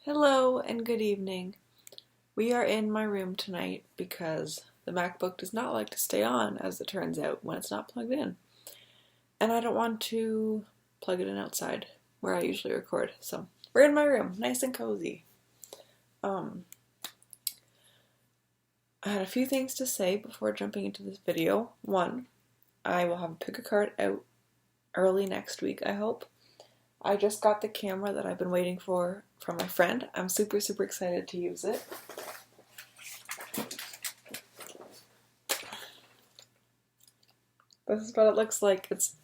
Hello and good evening. We are in my room tonight because the MacBook does not like to stay on, as it turns out, when it's not plugged in. And I don't want to plug it in outside where I usually record, so we're in my room, nice and cozy. I had a few things to say before jumping into this video. One, I will have a pick a card out early next week, I hope. I just got the camera that I've been waiting for from my friend. I'm super excited to use it. This is what it looks like. It's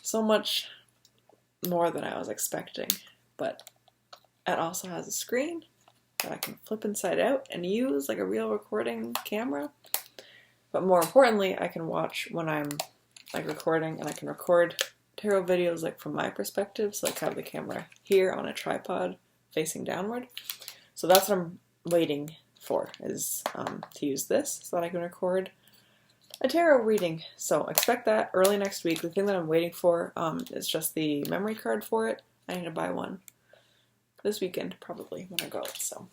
so much more than I was expecting, but it also has a screen that I can flip inside out and use like a real recording camera. But more importantly, I can watch when I'm like recording, and I can record tarot videos like from my perspective, so like have the camera here on a tripod facing downward. So that's what I'm waiting for, is to use this so that I can record a tarot reading. So expect that early next week. The thing that I'm waiting for is just the memory card for it. I need to buy one this weekend probably when I go. So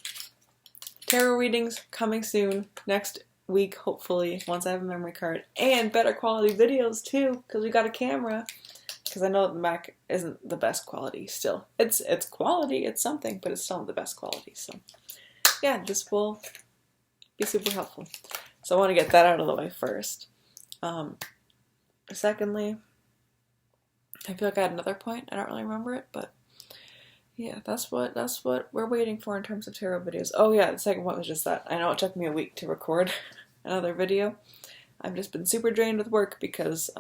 tarot readings coming soon next week, hopefully, once I have a memory card, and better quality videos too, because we got a camera. Because I know that the Mac isn't the best quality still. It's quality, it's something, but it's still not the best quality. So yeah, this will be super helpful. So I want to get that out of the way first. Secondly, I feel like I had another point. I don't really remember it, but yeah, that's what we're waiting for in terms of tarot videos. Oh yeah, the second one was just that. I know it took me a week to record another video. I've just been super drained with work because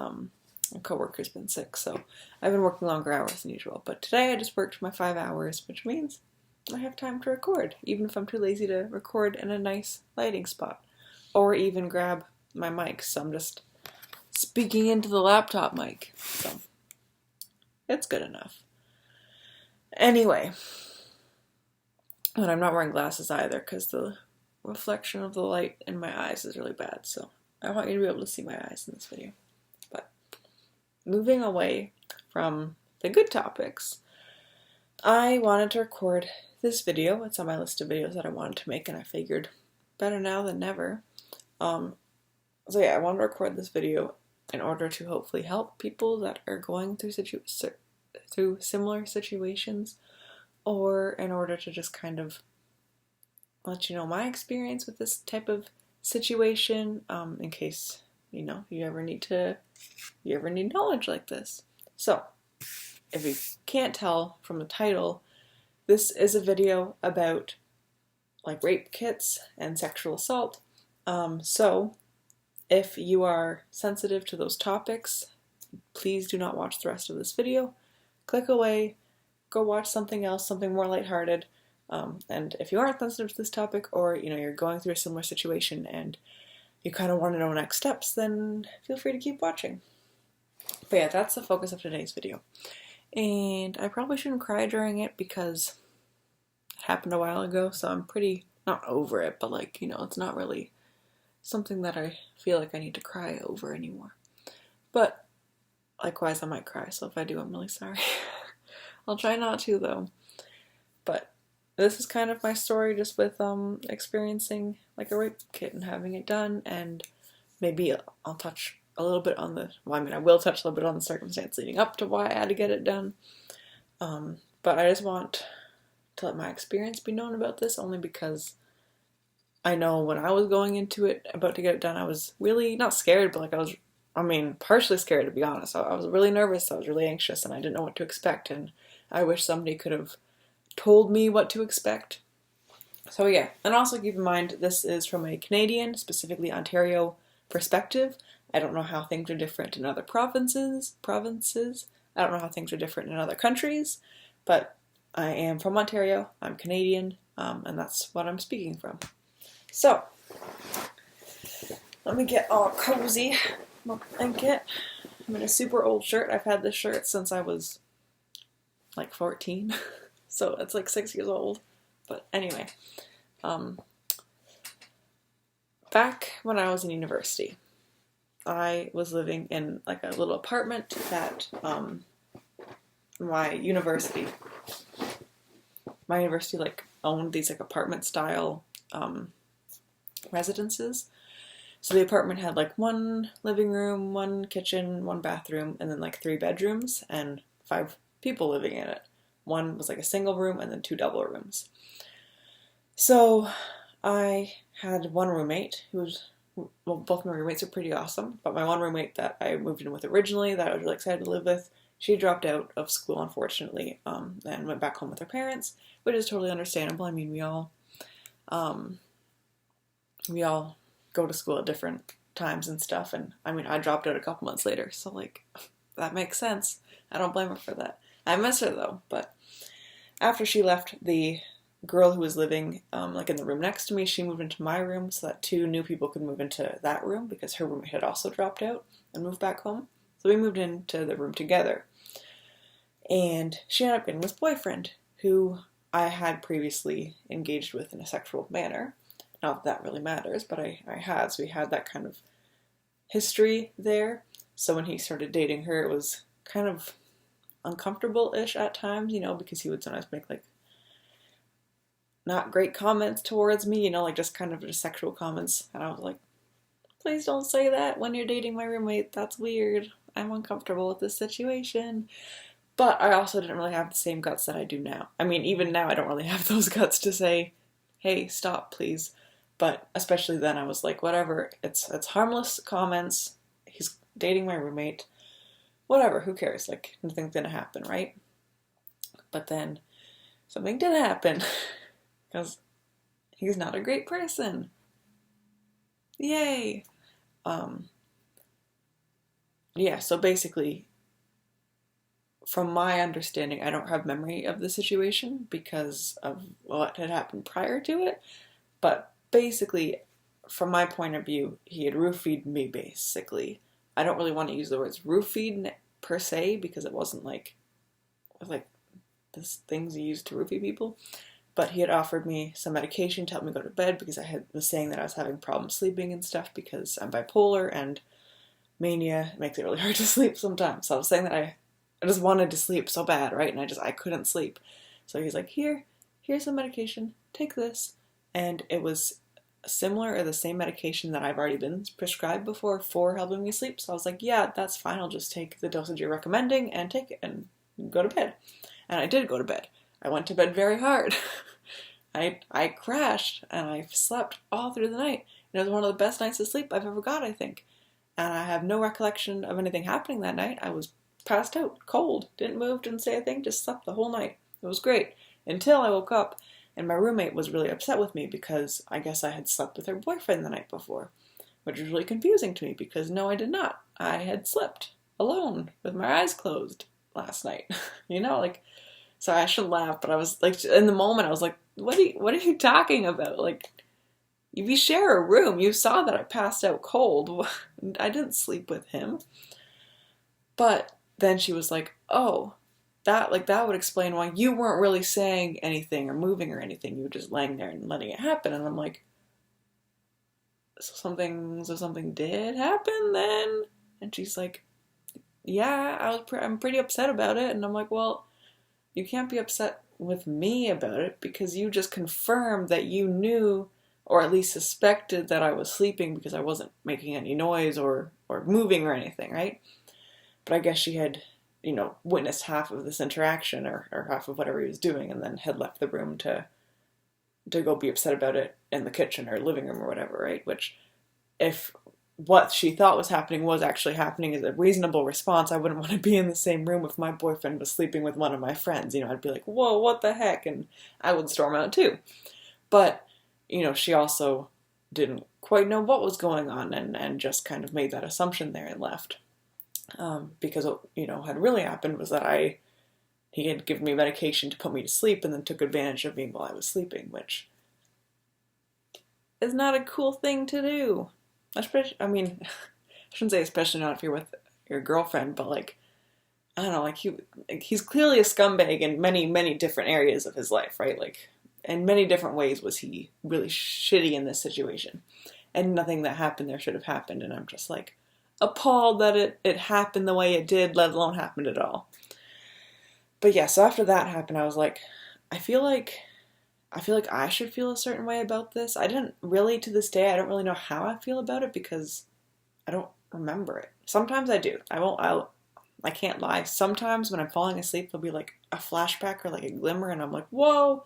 a coworker's been sick, so I've been working longer hours than usual. But today I just worked my 5 hours, which means I have time to record, even if I'm too lazy to record in a nice lighting spot, or even grab my mic. So I'm just speaking into the laptop mic, so it's good enough. Anyway, and I'm not wearing glasses either because the reflection of the light in my eyes is really bad, so I want you to be able to see my eyes in this video. Moving away from the good topics, I wanted to record this video. It's on my list of videos that I wanted to make, and I figured better now than never. So yeah, I wanted to record this video in order to hopefully help people that are going through similar situations, or in order to just kind of let you know my experience with this type of situation, in case you ever need knowledge like this. So, if you can't tell from the title, this is a video about like rape kits and sexual assault. So, if you are sensitive to those topics, please do not watch the rest of this video. Click away, go watch something else, something more lighthearted. And if you aren't sensitive to this topic, or you're going through a similar situation and you kind of want to know next steps, then feel free to keep watching. But yeah, that's the focus of today's video. And I probably shouldn't cry during it because it happened a while ago, so I'm pretty, not over it, but like, it's not really something that I feel like I need to cry over anymore. But likewise, I might cry, so if I do, I'm really sorry. I'll try not to, though. But this is kind of my story, just with experiencing like a rape kit and having it done, and maybe I'll touch a little bit on I will touch a little bit on the circumstance leading up to why I had to get it done. But I just want to let my experience be known about this, only because I know when I was going into it, about to get it done, I was really not scared, but like partially scared, to be honest. I was really nervous, I was really anxious, and I didn't know what to expect, and I wish somebody could have told me what to expect. So yeah, and also keep in mind, this is from a Canadian, specifically Ontario, perspective. I don't know how things are different in other provinces. I don't know how things are different in other countries, but I am from Ontario, I'm Canadian, and that's what I'm speaking from. So, let me get all cozy. My blanket. I'm in a super old shirt. I've had this shirt since I was like 14, so it's like 6 years old. But anyway, back when I was in university, I was living in like a little apartment that my university my university like owned these like apartment style residences. So the apartment had like one living room, one kitchen, one bathroom, and then like 3 bedrooms and 5 people living in it. One was like a single room and then 2 double rooms. So I had one roommate who was, well, both my roommates are pretty awesome, but my one roommate that I moved in with originally, that I was really excited to live with, she dropped out of school, unfortunately, and went back home with her parents, which is totally understandable. I mean, we all go to school at different times and stuff, and I mean, I dropped out a couple months later, so like, that makes sense. I don't blame her for that. I miss her though, but after she left, the girl who was living like in the room next to me, she moved into my room so that 2 new people could move into that room because her roommate had also dropped out and moved back home. So we moved into the room together. And she ended up getting this boyfriend who I had previously engaged with in a sexual manner. Not that really matters, but I had. So we had that kind of history there. So when he started dating her, it was kind of uncomfortable-ish at times, you know, because he would sometimes make like not great comments towards me, you know, like just kind of just sexual comments. And I was like, please don't say that when you're dating my roommate. That's weird. I'm uncomfortable with this situation. But I also didn't really have the same guts that I do now. I mean, even now I don't really have those guts to say, hey, stop, please. But especially then I was like, whatever, it's harmless comments. He's dating my roommate. Whatever, who cares? Like, nothing's gonna happen, right? But then something did happen. Because he's not a great person. Yay! Yeah, so basically, from my understanding, I don't have memory of the situation because of what had happened prior to it. But basically, from my point of view, he had roofied me, basically. I don't really want to use the words roofied per se because it wasn't like this things you use to roofie people. But he had offered me some medication to help me go to bed because I was saying that I was having problems sleeping and stuff because I'm bipolar and mania makes it really hard to sleep sometimes. So I was saying that I just wanted to sleep so bad, right? And I couldn't sleep. So he's like, here's some medication, take this. And it was similar or the same medication that I've already been prescribed before for helping me sleep. So I was like, yeah, that's fine. I'll just take the dosage you're recommending and take it and go to bed. And I did go to bed. I went to bed very hard. I crashed and I slept all through the night. And it was one of the best nights of sleep I've ever got, I think. And I have no recollection of anything happening that night. I was passed out, cold, didn't move, didn't say a thing, just slept the whole night. It was great. Until I woke up and my roommate was really upset with me because I guess I had slept with her boyfriend the night before. Which was really confusing to me because no, I did not. I had slept alone with my eyes closed last night. You know, like, so I shouldn't laugh, but I was like, in the moment, I was like, what are you talking about? Like, we share a room. You saw that I passed out cold. I didn't sleep with him. But then she was like, oh, that would explain why you weren't really saying anything or moving or anything. You were just laying there and letting it happen. And I'm like, so something did happen then? And she's like, yeah, I'm pretty upset about it. And I'm like, well, you can't be upset with me about it because you just confirmed that you knew or at least suspected that I was sleeping because I wasn't making any noise or moving or anything, right? But I guess she had, you know, witnessed half of this interaction or half of whatever he was doing and then had left the room to go be upset about it in the kitchen or living room or whatever, right? Which, if what she thought was happening was actually happening as a reasonable response, I wouldn't want to be in the same room if my boyfriend was sleeping with one of my friends. You know, I'd be like, whoa, what the heck? And I would storm out too. But, you know, she also didn't quite know what was going on and just kind of made that assumption there and left. Because what, you know, had really happened was that he had given me medication to put me to sleep and then took advantage of me while I was sleeping, which is not a cool thing to do. Especially, I mean, I shouldn't say especially not if you're with your girlfriend, but like, I don't know, like he's clearly a scumbag in many, many different areas of his life, right? Like, in many different ways was he really shitty in this situation. And nothing that happened there should have happened, and I'm just like, appalled that it happened the way it did, let alone happened at all. But yeah, so after that happened, I was like, I feel like I feel like I should feel a certain way about this. I didn't really, to this day, I don't really know how I feel about it because I don't remember it. Sometimes I do. I can't lie. Sometimes when I'm falling asleep, there'll be like a flashback or like a glimmer, and I'm like, whoa,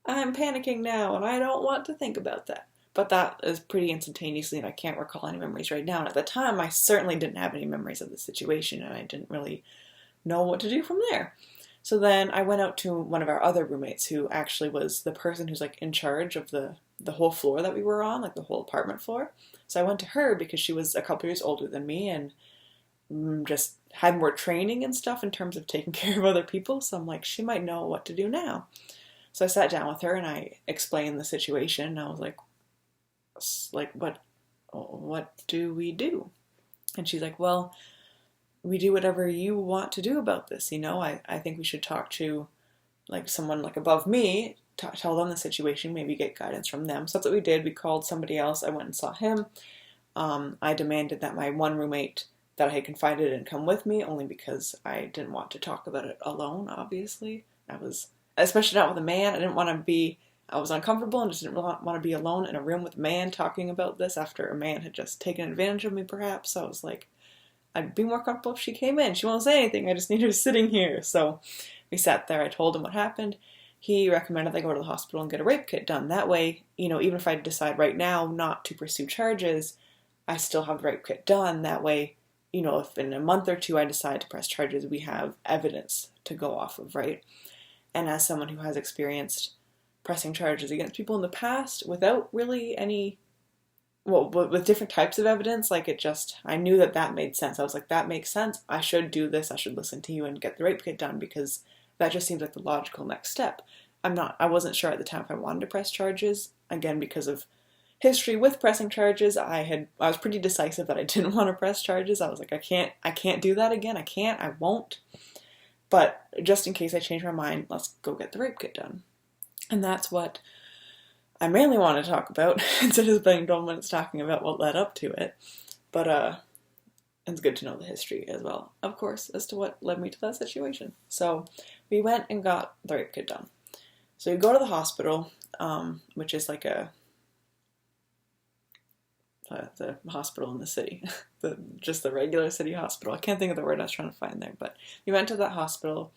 I'm panicking now, and I don't want to think about that. But that is pretty instantaneously, and I can't recall any memories right now. And at the time, I certainly didn't have any memories of the situation, and I didn't really know what to do from there. So then I went out to one of our other roommates, who actually was the person who's like in charge of the whole floor that we were on, like the whole apartment floor. So I went to her because she was a couple years older than me and just had more training and stuff in terms of taking care of other people. So I'm like, she might know what to do now. So I sat down with her and I explained the situation. And I was like, what do we do? And she's like, well, we do whatever you want to do about this. I think we should talk to like someone like above me, tell them the situation, maybe get guidance from them. So that's what we did. We called somebody else. I went and saw him. I demanded that my one roommate that I had confided in come with me, only because I didn't want to talk about it alone, obviously. Especially not with a man. I was uncomfortable and just didn't want to be alone in a room with a man talking about this after a man had just taken advantage of me, perhaps. So I was like, I'd be more comfortable if she came in. She won't say anything. I just need her sitting here. So we sat there. I told him what happened. He recommended I go to the hospital and get a rape kit done. That way, even if I decide right now not to pursue charges, I still have the rape kit done. That way, if in a month or two I decide to press charges, we have evidence to go off of, right? And as someone who has experienced pressing charges against people in the past without really with different types of evidence, I knew that made sense. I was like, that makes sense. I should do this. I should listen to you and get the rape kit done because that just seems like the logical next step. I wasn't sure at the time if I wanted to press charges. Again, because of history with pressing charges, I was pretty decisive that I didn't want to press charges. I was like, I can't do that again. I won't. But just in case I change my mind, let's go get the rape kit done. And that's what I mainly want to talk about instead of spending 12 minutes talking about what led up to it. But it's good to know the history as well, of course, as to what led me to that situation. So we went and got the rape kit done. So you go to the hospital, which is like the hospital in the city, just the regular city hospital. I can't think of the word I was trying to find there, but we went to that hospital.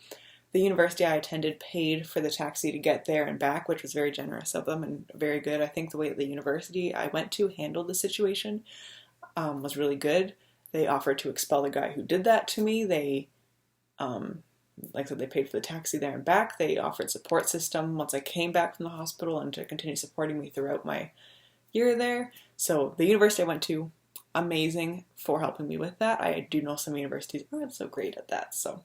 The university I attended paid for the taxi to get there and back, which was very generous of them and very good. I think the way the university I went to handled the situation was really good. They offered to expel the guy who did that to me. They, like I said, they paid for the taxi there and back. They offered support system once I came back from the hospital and to continue supporting me throughout my year there. So the university I went to, amazing for helping me with that. I do know some universities aren't so great at that, so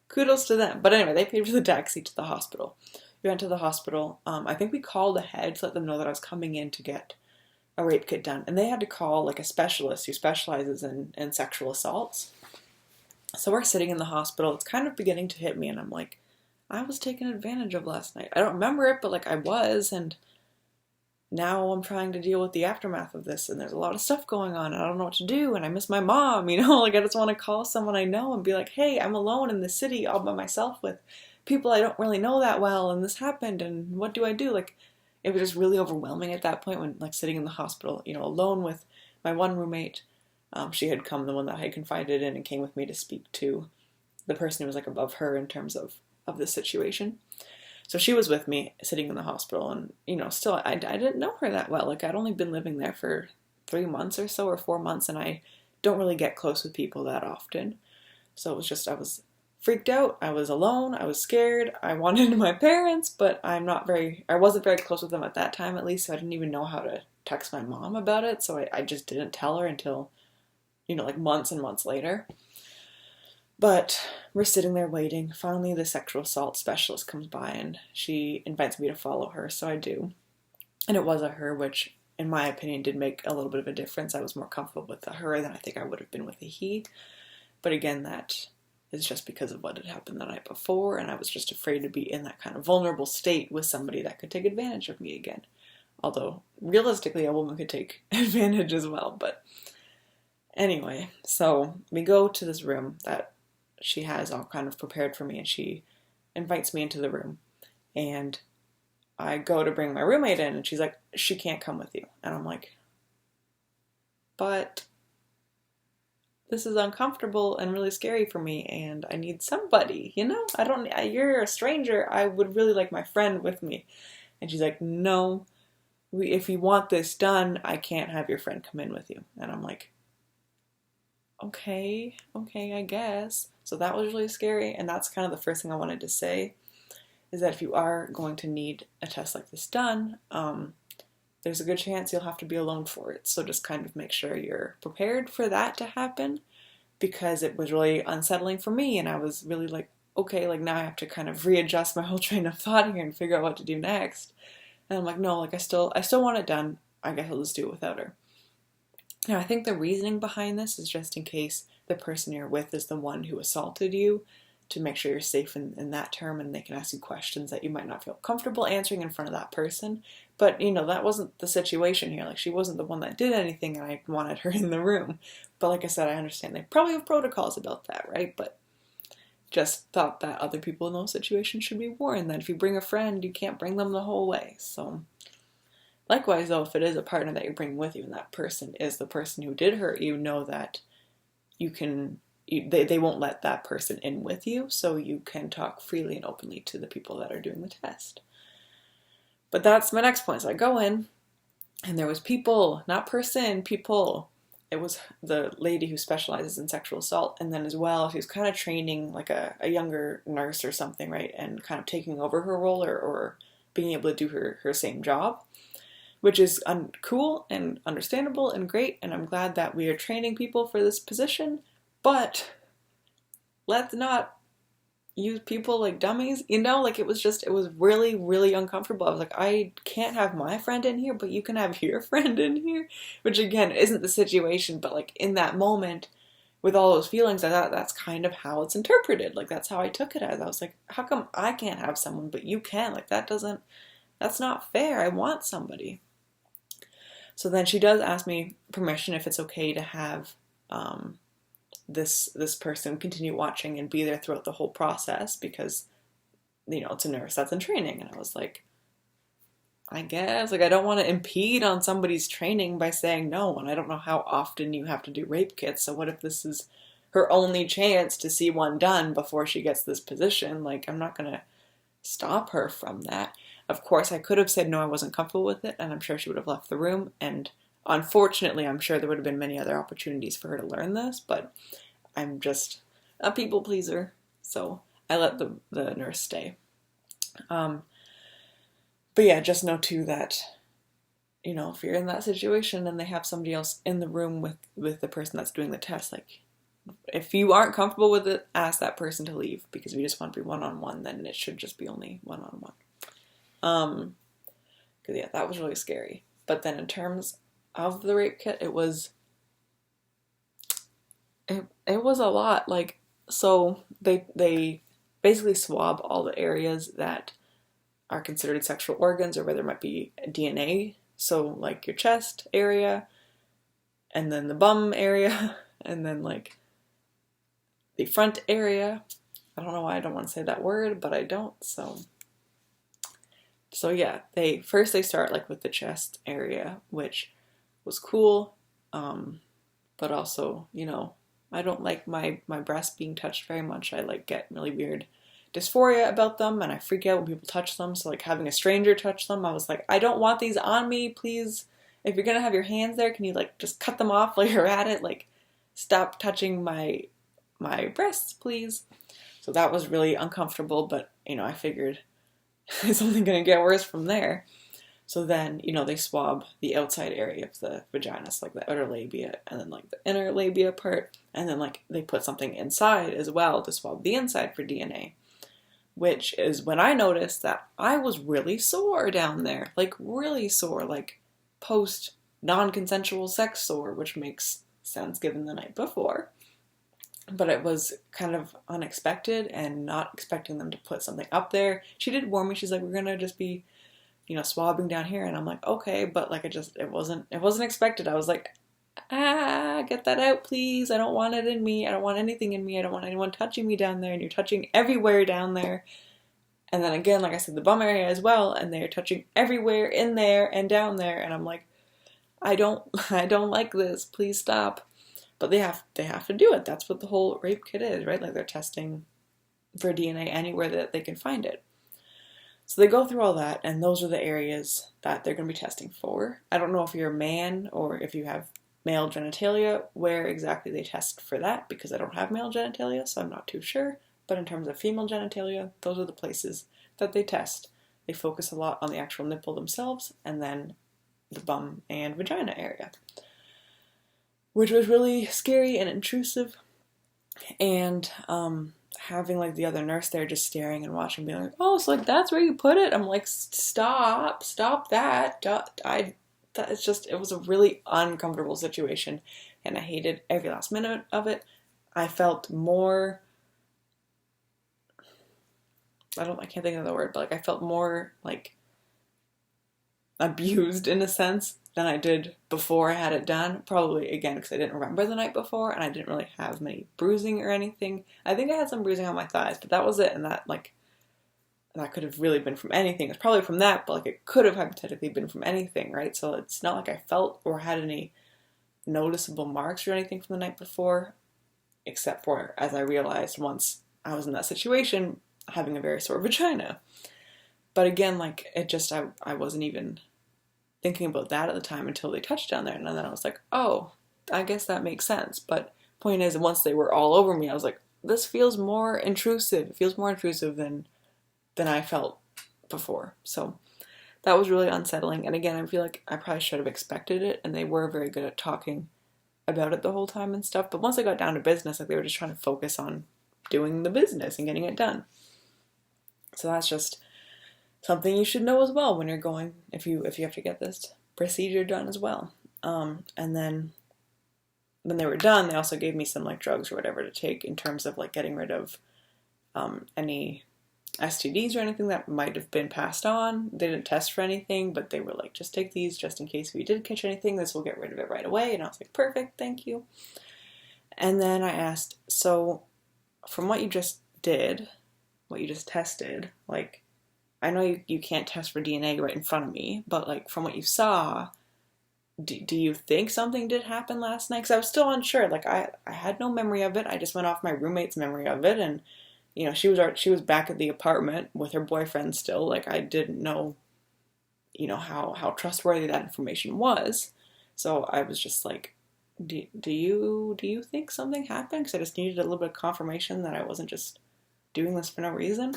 kudos to them. But anyway, they paid for the taxi to the hospital. We went to the hospital. I think we called ahead to let them know that I was coming in to get a rape kit done. And they had to call like a specialist who specializes in sexual assaults. So we're sitting in the hospital. It's kind of beginning to hit me. And I'm like, I was taken advantage of last night. I don't remember it, but I was. And now I'm trying to deal with the aftermath of this. And there's a lot of stuff going on. And I don't know what to do. And I miss my mom, I just want to call someone I know and be like, hey, I'm alone in the city all by myself with people I don't really know that well. And this happened. And what do I do? It was just really overwhelming at that point when sitting in the hospital, alone with my one roommate. She had come, the one that I had confided in, and came with me to speak to the person who was above her in terms of the situation. So she was with me sitting in the hospital, and still I didn't know her that well. I'd only been living there for 3 months or so, or 4 months, and I don't really get close with people that often. So it was just, I was freaked out. I was alone. I was scared. I wanted my parents, but I wasn't very close with them at that time, at least. So I didn't even know how to text my mom about it. So I just didn't tell her until, months and months later. But we're sitting there waiting. Finally, the sexual assault specialist comes by and she invites me to follow her. So I do. And it was a her, which in my opinion did make a little bit of a difference. I was more comfortable with a her than I think I would have been with a he. But again, that is just because of what had happened the night before, and I was just afraid to be in that kind of vulnerable state with somebody that could take advantage of me again. Although, realistically, a woman could take advantage as well, but anyway, so we go to this room that she has all kind of prepared for me, and she invites me into the room, and I go to bring my roommate in, and she's like, she can't come with you. And I'm like, but this is uncomfortable and really scary for me, and I need somebody, you know? You're a stranger. I would really like my friend with me. And she's like, no, if you want this done, I can't have your friend come in with you. And I'm like, okay, I guess. So that was really scary, and that's kind of the first thing I wanted to say, is that if you are going to need a test like this done, there's a good chance you'll have to be alone for it. So just kind of make sure you're prepared for that to happen, because it was really unsettling for me, and I was really like, okay, like now I have to kind of readjust my whole train of thought here and figure out what to do next. And I'm like, no, like I still want it done. I guess I'll just do it without her. Now, I think the reasoning behind this is just in case the person you're with is the one who assaulted you, to make sure you're safe in that term, and they can ask you questions that you might not feel comfortable answering in front of that person. But, that wasn't the situation here. Like, she wasn't the one that did anything, and I wanted her in the room. But like I said, I understand they probably have protocols about that, right? But just thought that other people in those situations should be warned that if you bring a friend, you can't bring them the whole way. So likewise, though, if it is a partner that you're bringing with you and that person is the person who did hurt you, know that they won't let that person in with you, so you can talk freely and openly to the people that are doing the test. But that's my next point. So I go in, and there was people, not person, people. It was the lady who specializes in sexual assault, and then as well, she was kind of training like a younger nurse or something, right, and kind of taking over her role or being able to do her same job, which is cool and understandable and great, and I'm glad that we are training people for this position, but let's not use people like dummies, like it was really, really uncomfortable. I was like, I can't have my friend in here, but you can have your friend in here, which again, isn't the situation, but like in that moment, with all those feelings, I thought that's kind of how it's interpreted. Like, that's how I took it as. I was like, how come I can't have someone, but you can? Like, that's not fair. I want somebody. So then she does ask me permission if it's okay to have this person continue watching and be there throughout the whole process, because it's a nurse that's in training. And I was like, I guess, like, I don't want to impede on somebody's training by saying no, and I don't know how often you have to do rape kits, so what if this is her only chance to see one done before she gets this position? Like, I'm not gonna stop her from that. Of course, I could have said no, I wasn't comfortable with it, and I'm sure she would have left the room, and unfortunately, I'm sure there would have been many other opportunities for her to learn this, but I'm just a people pleaser, so I let the nurse stay. But yeah, just know too that, if you're in that situation and they have somebody else in the room with the person that's doing the test, like, if you aren't comfortable with it, ask that person to leave, because if you just want to be one-on-one, then it should just be only one-on-one. Because yeah, that was really scary. But then in terms of the rape kit, it was a lot. Like, so they basically swab all the areas that are considered sexual organs, or where there might be DNA. So like your chest area, and then the bum area, and then like the front area. I don't know why I don't want to say that word, but I don't. So yeah, they start like with the chest area, which was cool, but also, I don't like my breasts being touched very much. I like get really weird dysphoria about them, and I freak out when people touch them. So like having a stranger touch them, I was like, I don't want these on me, please. If you're gonna have your hands there, can you like just cut them off while you're at it? Like, stop touching my breasts, please. So that was really uncomfortable, but I figured it's only gonna get worse from there. So then, they swab the outside area of the vagina, so like the outer labia, and then like the inner labia part, and then like they put something inside as well to swab the inside for DNA, which is when I noticed that I was really sore down there, like really sore, like post non-consensual sex sore, which makes sense given the night before. But it was kind of unexpected, and not expecting them to put something up there. She did warn me, she's like, we're gonna just be swabbing down here, and I'm like, okay, but like it wasn't expected. I was like, get that out, please. I don't want it in me. I don't want anything in me. I don't want anyone touching me down there, and you're touching everywhere down there. And then again, like I said, the bum area as well, and they're touching everywhere in there and down there, and I'm like, I don't I don't like this. Please stop. But they have to do it. That's what the whole rape kit is, right? Like they're testing for DNA anywhere that they can find it. So they go through all that, and those are the areas that they're going to be testing for. I don't know if you're a man or if you have male genitalia, where exactly they test for that, because I don't have male genitalia, so I'm not too sure. But in terms of female genitalia, those are the places that they test. They focus a lot on the actual nipple themselves, and then the bum and vagina area, which was really scary and intrusive. And having like the other nurse there just staring and watching, being like, "Oh, so like that's where you put it?" I'm like, "Stop that!" It was a really uncomfortable situation, and I hated every last minute of it. I felt more. I can't think of the word, but like I felt more like abused in a sense than I did before I had it done. Probably again because I didn't remember the night before and I didn't really have many bruising or anything. I think I had some bruising on my thighs, but that was it. And that could have really been from anything. It's probably from that, but like it could have hypothetically been from anything, right? So it's not like I felt or had any noticeable marks or anything from the night before, except for, as I realized once I was in that situation, having a very sore vagina. But again, like it just, I wasn't even thinking about that at the time until they touched down there. And then I was like, oh, I guess that makes sense. But point is, once they were all over me, I was like, this feels more intrusive. It feels more intrusive than I felt before. So that was really unsettling. And again, I feel like I probably should have expected it. And they were very good at talking about it the whole time and stuff. But once I got down to business, like they were just trying to focus on doing the business and getting it done. So that's just something you should know as well when you're going, if you have to get this procedure done as well. And then when they were done, they also gave me some like drugs or whatever to take in terms of like getting rid of any STDs or anything that might have been passed on. They didn't test for anything, but they were like, just take these just in case we did catch anything. This will get rid of it right away. And I was like, perfect, thank you. And then I asked, so from what you just did, what you just tested, like, I know you can't test for DNA right in front of me, but like from what you saw, do you think something did happen last night? Because I was still unsure. Like I had no memory of it. I just went off my roommate's memory of it, and you know she was back at the apartment with her boyfriend still. Like I didn't know, you know how trustworthy that information was. So I was just like, do you think something happened? Because I just needed a little bit of confirmation that I wasn't just doing this for no reason.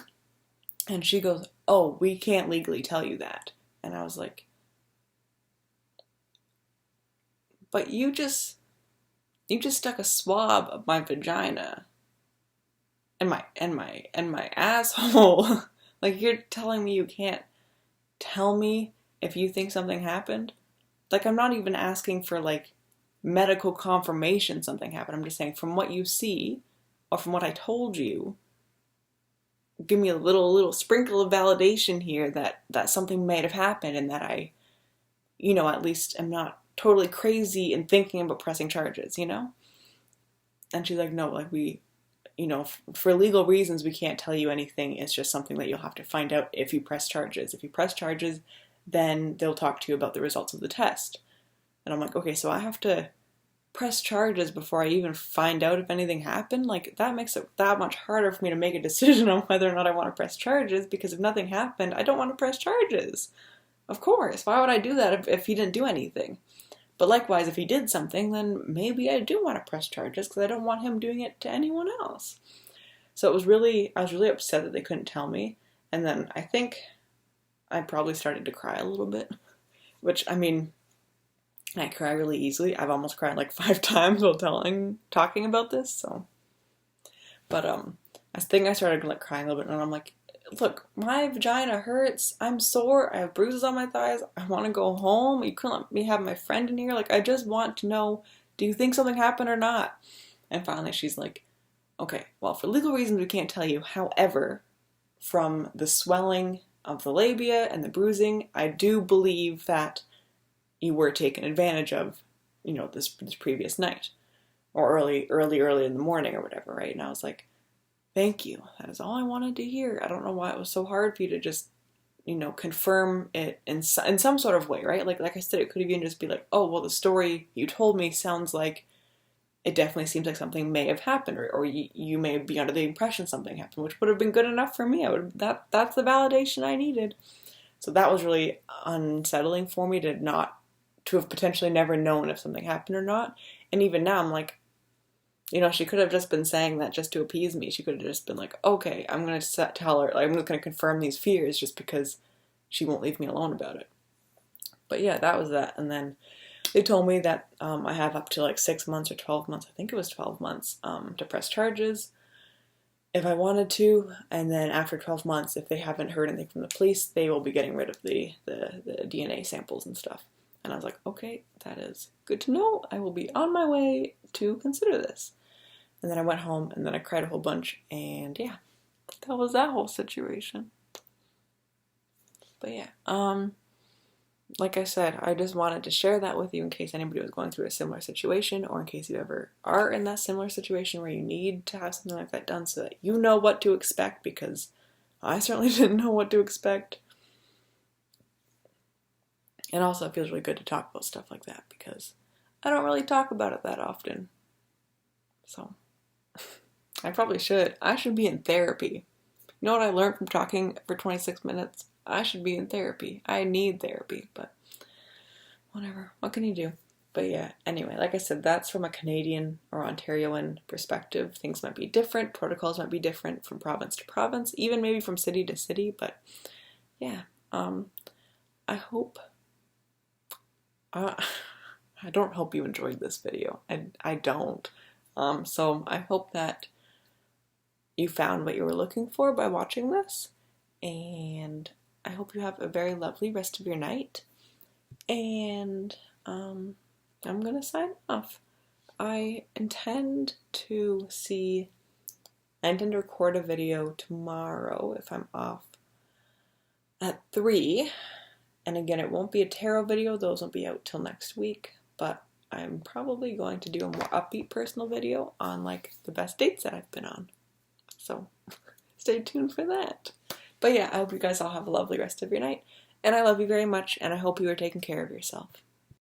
And she goes, oh, we can't legally tell you that. And I was like, but you just stuck a swab of my vagina and my asshole. Like you're telling me you can't tell me if you think something happened? Like I'm not even asking for like medical confirmation something happened. I'm just saying from what you see or from what I told you, give me a little sprinkle of validation here that something might have happened and that I, you know, at least am not totally crazy in thinking about pressing charges, you know? And she's like, no, like we, you know, for legal reasons, we can't tell you anything. It's just something that you'll have to find out if you press charges. If you press charges, then they'll talk to you about the results of the test. And I'm like, okay, so I have to press charges before I even find out if anything happened? Like, that makes it that much harder for me to make a decision on whether or not I want to press charges, because if nothing happened, I don't want to press charges. Of course. Why would I do that if he didn't do anything? But likewise, if he did something, then maybe I do want to press charges because I don't want him doing it to anyone else. So I was really upset that they couldn't tell me. And then I think I probably started to cry a little bit, which, I mean, I cry really easily. I've almost cried like 5 times while talking about this, so. But, I think I started like crying a little bit, and I'm like, look, my vagina hurts, I'm sore, I have bruises on my thighs, I want to go home, you couldn't let me have my friend in here, like, I just want to know, do you think something happened or not? And finally she's like, okay, well, for legal reasons we can't tell you, however, from the swelling of the labia and the bruising, I do believe that you were taken advantage of, you know, this previous night, or early in the morning or whatever, right? And I was like, thank you. That is all I wanted to hear. I don't know why it was so hard for you to just, confirm it in some sort of way, right? Like I said, it could even just be like, oh, well, the story you told me sounds like it definitely seems like something may have happened, or you may be under the impression something happened, which would have been good enough for me. That's the validation I needed. So that was really unsettling for me to have potentially never known if something happened or not. And even now, I'm like, she could have just been saying that just to appease me. She could have just been like, okay, I'm going to tell her, I'm just going to confirm these fears just because she won't leave me alone about it. But yeah, that was that. And then they told me that I have up to 6 months or 12 months, I think it was 12 months, to press charges if I wanted to. And then after 12 months, if they haven't heard anything from the police, they will be getting rid of the DNA samples and stuff. And I was like, okay, that is good to know. I will be on my way to consider this. And then I went home and then I cried a whole bunch. And yeah, that was that whole situation. But yeah, like I said, I just wanted to share that with you in case anybody was going through a similar situation, or in case you ever are in that similar situation where you need to have something like that done so that you know what to expect, because I certainly didn't know what to expect. And also it feels really good to talk about stuff like that because I don't really talk about it that often. So I probably should. I should be in therapy. You know what I learned from talking for 26 minutes? I should be in therapy. I need therapy, but whatever. What can you do? But yeah, anyway, like I said, that's from a Canadian or Ontarioan perspective. Things might be different. Protocols might be different from province to province, even maybe from city to city. But yeah, I hope... I don't hope you enjoyed this video. I don't. So I hope that you found what you were looking for by watching this. And I hope you have a very lovely rest of your night. And I'm going to sign off. I intend to record a video tomorrow if I'm off at 3. And again, it won't be a tarot video. Those won't be out till next week. But I'm probably going to do a more upbeat personal video on the best dates that I've been on. So stay tuned for that. But yeah, I hope you guys all have a lovely rest of your night. And I love you very much, and I hope you are taking care of yourself.